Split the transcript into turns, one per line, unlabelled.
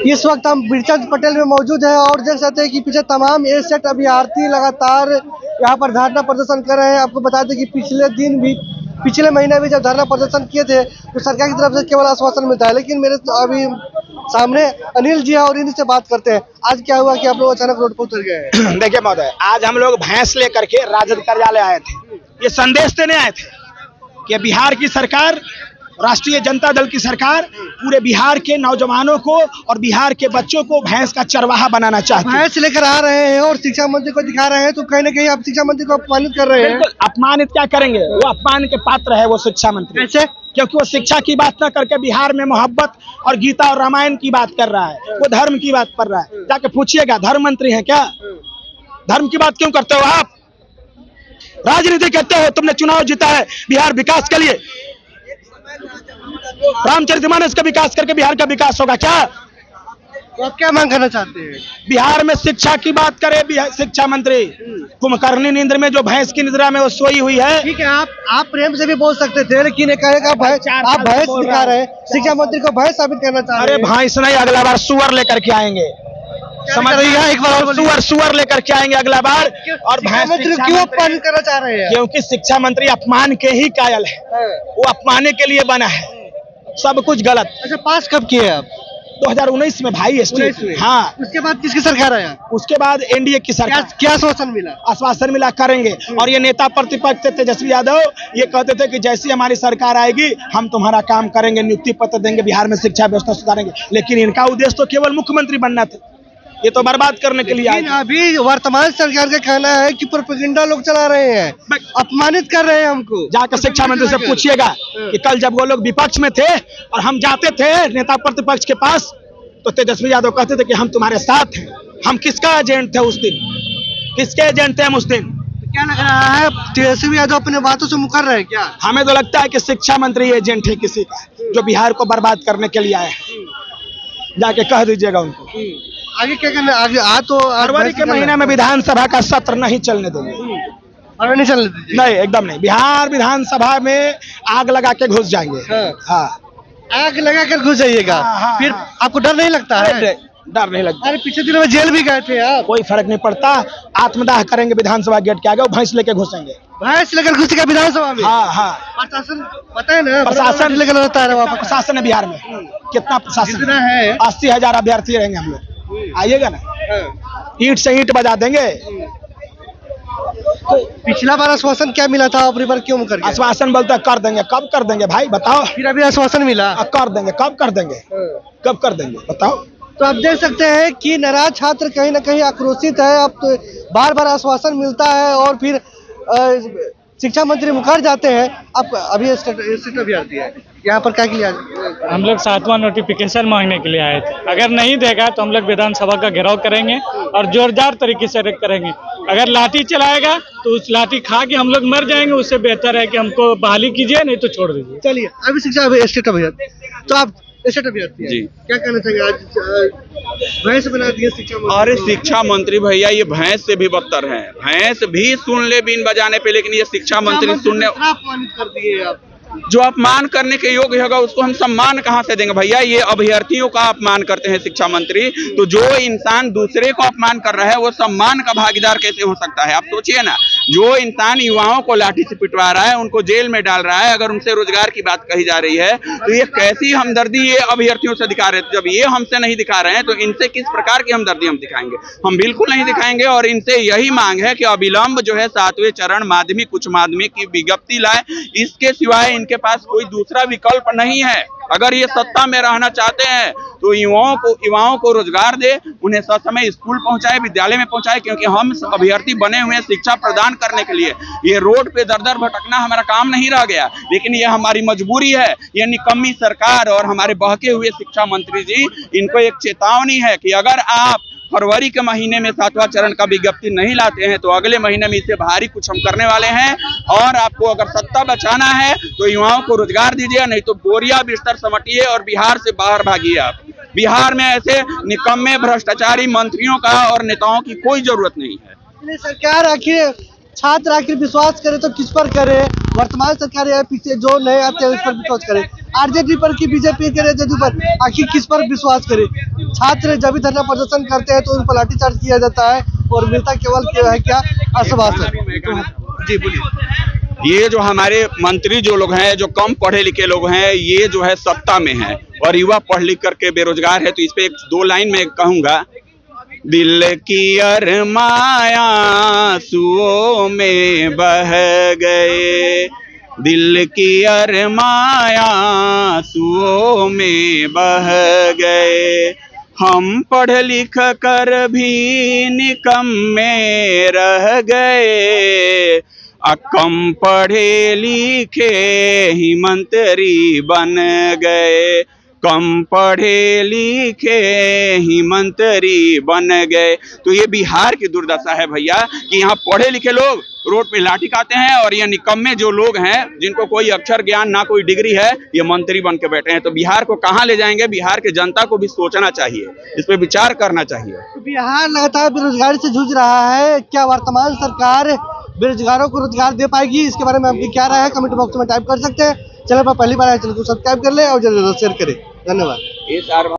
इस वक्त हम बिरचंद पटेल में मौजूद हैं और देख सकते हैं कि पीछे तमाम एसेट अभ्यर्थी लगातार यहाँ पर धरना प्रदर्शन कर रहे हैं। आपको बता दें कि पिछले महीने भी जब धरना प्रदर्शन किए थे तो सरकार की तरफ से केवल आश्वासन मिलता है, लेकिन मेरे अभी सामने अनिल जी है और इन्हीं से बात करते हैं। आज क्या हुआ कि आप लोग अचानक रोड पर उतर गए?
देखिए महोदय, आज हम लोग भैंस लेकर के राजद कार्यालय आए थे। ये संदेश देने आए थे कि बिहार की सरकार, राष्ट्रीय जनता दल की सरकार पूरे बिहार के नौजवानों को और बिहार के बच्चों को भैंस का चरवाहा बनाना चाहती है।
भैंस लेकर आ रहे हैं और शिक्षा मंत्री को दिखा रहे हैं, तो कहीं ना कहीं आप शिक्षा मंत्री को अपमानित कर रहे हैं।
अपमानित क्या करेंगे, वो अपमान के पात्र है वो शिक्षा मंत्री।
कैसे?
क्योंकि वो शिक्षा की बात न करके बिहार में मोहब्बत और गीता और रामायण की बात कर रहा है, वो धर्म की बात कर रहा है। जाके पूछिएगा, धर्म मंत्री है क्या? धर्म की बात क्यों करते हो आप? राजनीति करते हो, तुमने चुनाव जीता है बिहार विकास के लिए। रामचरितमानस का विकास करके बिहार का विकास होगा क्या?
तो आप क्या मांग करना चाहते हैं?
बिहार में शिक्षा की बात करे शिक्षा मंत्री। कुंभकर्णी नींद में जो भैंस की निद्रा में वो सोई हुई है।
ठीक है, आप प्रेम से भी बोल सकते थे, लेकिन आप भैंस दिखा रहे हैं, शिक्षा मंत्री को भैंस साबित करना चाह रहे हैं।
अरे भैंस नहीं, अगला बार सुअर लेकर के आएंगे। समझ रही एक बार सुअर लेकर के आएंगे अगला बार। और भैंस
मंत्री क्यों अपमान करना चाह रहे हैं?
क्योंकि शिक्षा मंत्री अपमान के ही कायल है, वो अपमाने के लिए बना है, सब कुछ गलत।
अच्छा, पास कब किए आप?
2019 में भाई स्टेट। हाँ,
उसके बाद किसकी सरकार आया?
उसके बाद एनडीए की सरकार।
क्या आश्वासन मिला?
आश्वासन मिला करेंगे। और ये नेता प्रतिपक्ष तेजस्वी यादव ये कहते थे कि जैसी हमारी सरकार आएगी हम तुम्हारा काम करेंगे, नियुक्ति पत्र देंगे, बिहार में शिक्षा व्यवस्था सुधारेंगे। लेकिन इनका उद्देश्य तो केवल मुख्यमंत्री बनना था, ये तो बर्बाद करने के लिए।
अभी वर्तमान सरकार का कहना है कि प्रोपेगेंडा लोग चला रहे हैं, अपमानित कर रहे हैं हमको।
जाकर शिक्षा मंत्री से पूछिएगा कि कल जब वो लोग विपक्ष में थे और हम जाते थे नेता प्रतिपक्ष के पास, तो तेजस्वी यादव कहते थे कि हम तुम्हारे साथ हैं। हम किसका एजेंट थे उस दिन? किसके एजेंट थे हम उस दिन?
क्या लग रहा है, तेजस्वी यादव अपने बातों से मुकर रहे हैं क्या?
हमें तो लगता है कि शिक्षा मंत्री एजेंट है किसी का, जो बिहार को बर्बाद करने के लिए आए हैं। जाके कह दीजिएगा उनको।
आगे क्या करना? आगे तो
फरवरी के महीने में विधानसभा का सत्र नहीं चलने देंगे।
नहीं चलने देंगे?
नहीं, एकदम नहीं। बिहार विधानसभा में आग लगा के घुस जाएंगे। हाँ,
आग लगा कर घुस जाइएगा। फिर आपको डर नहीं लगता है?
डर नहीं लगता।
अरे पिछले दिनों में जेल भी गए थे आप।
कोई फर्क नहीं पड़ता, आत्मदाह करेंगे विधानसभा गेट के आगे, वो भैंस लेके घुसेंगे।
भैंस लेकर घुसेगा विधानसभा में?
हाँ हाँ।
प्रशासन पता है ना,
प्रशासन
लेकर रहता है वहाँ।
प्रशासन है बिहार में। कितना प्रशासन
कितना है?
80,000 अभ्यर्थी रहेंगे हम लोग। आइएगा ना, ईंट से ईंट बजा देंगे।
तो पिछला बार आश्वासन क्या मिला था, अब रिवर क्यों कर?
आश्वासन बोलते कर देंगे। कब कर देंगे भाई बताओ?
फिर अभी आश्वासन मिला,
कर देंगे। कब कर देंगे? कब कर देंगे बताओ? तो
आप देख सकते हैं कि नाराज छात्र कहीं ना कहीं आक्रोशित है। अब तो बार बार आश्वासन मिलता है और फिर शिक्षा मंत्री मुकर जाते हैं। अब अभी अभ्यर्थी है यहाँ पर क्या किया?
हम लोग 7वां नोटिफिकेशन मांगने के लिए आए थे। अगर नहीं देगा तो हम लोग विधानसभा का घेराव करेंगे और जोरदार तरीके से करेंगे। अगर लाठी चलाएगा तो उस लाठी खा के हम लोग मर जाएंगे, उससे बेहतर है कि हमको बहाली कीजिए, नहीं तो छोड़ दीजिए।
चलिए, अभी शिक्षा स्टेट अभ्यर्थी, तो आप स्टेट अभ्यर्थी जी, क्या कहना चाहिए? आज भैंस बना दिया शिक्षा मंत्री।
अरे शिक्षा मंत्री भैया ये भैंस से भी बदतर है। भैंस भी सुन ले बीन बजाने पे, लेकिन ये शिक्षा मंत्री सुनने
अपमानित कर दिए आप।
जो अपमान करने के योग्य होगा उसको हम सम्मान कहाँ से देंगे भैया? ये अभ्यर्थियों का अपमान करते हैं शिक्षा मंत्री, तो जो इंसान दूसरे को अपमान कर रहा है वो सम्मान का भागीदार कैसे हो सकता है? आप सोचिए ना, जो इंसान युवाओं को लाठी से पिटवा रहा है, उनको जेल में डाल रहा है, अगर उनसे रोजगार की बात कही जा रही है तो ये कैसी हमदर्दी ये अभ्यर्थियों से दिखा रहे हैं? जब ये हमसे नहीं दिखा रहे हैं तो इनसे किस प्रकार की हमदर्दी हम दिखाएंगे? हम बिल्कुल नहीं दिखाएंगे। और इनसे यही मांग है कि अविलंब जो है 7वें चरण माध्यमिक उच्च माध्यमिक की विज्ञप्ति लाए। इसके सिवाय इनके पास कोई दूसरा विकल्प नहीं है। अगर ये सत्ता में रहना चाहते हैं तो युवाओं को रोजगार दे, उन्हें ससमय स्कूल पहुंचाए, विद्यालय में पहुंचाए, क्योंकि हम अभ्यर्थी बने हुए हैं शिक्षा प्रदान करने के लिए। ये रोड पे दर दर भटकना हमारा काम नहीं रह गया, लेकिन ये हमारी मजबूरी है। ये निकम्मी सरकार और हमारे बहके हुए शिक्षा मंत्री जी, इनको एक चेतावनी है कि अगर आप फरवरी के महीने में 7वां चरण का विज्ञप्ति नहीं लाते हैं तो अगले महीने में इससे भारी कुछ हम करने वाले हैं। और आपको अगर सत्ता बचाना है तो युवाओं को रोजगार दीजिए, नहीं तो बोरिया बिस्तर समेटिए और बिहार से बाहर भागिए। आप बिहार में ऐसे निकम्मे भ्रष्टाचारी मंत्रियों का और नेताओं की कोई जरूरत नहीं है।
सरकार आखिर छात्र आखिर विश्वास करे तो किस पर करे? वर्तमान सरकार है, पीछे जो नए आते हैं उस पर विश्वास करे। आरजेडी पर कि बीजेपी के जदयू पर, आखिर किस पर विश्वास करे? छात्र जब भी धरना प्रदर्शन करते हैं तो उन पर लाठीचार्ज किया जाता है और मिलता केवल क्या आश्वासन। जी बोलिए।
ये जो हमारे मंत्री जो लोग हैं, जो कम पढ़े लिखे लोग हैं, ये जो है सत्ता में है और युवा पढ़ लिख करके बेरोजगार है, तो इस पे एक दो लाइन में कहूंगा, दिल की अरमाया आंसुओं में बह गए, दिल की अरमाया आंसुओं में बह गए, हम पढ़ लिख कर भी निकम्मे रह गए, कम पढ़े लिखे ही मंत्री बन गए, कम पढ़े लिखे ही मंत्री बन गए। तो ये बिहार की दुर्दशा है भैया कि यहाँ पढ़े लिखे लोग रोड पे लाठी खाते हैं और ये निकम्मे जो लोग हैं जिनको कोई अक्षर ज्ञान ना कोई डिग्री है, ये मंत्री बन के बैठे हैं। तो बिहार को कहाँ ले जाएंगे? बिहार के जनता को भी सोचना चाहिए, इस पे विचार करना चाहिए।
बिहार लगातार बेरोजगारी से जूझ रहा है, क्या वर्तमान सरकार बेरोजगारों को रोजगार दे पाएगी? इसके बारे में आपकी क्या राय है? कमेंट बॉक्स में टाइप कर सकते हैं। चैनल पर पहली बार आए चैनल को सब्सक्राइब कर ले और जरूर शेयर करें। धन्यवाद।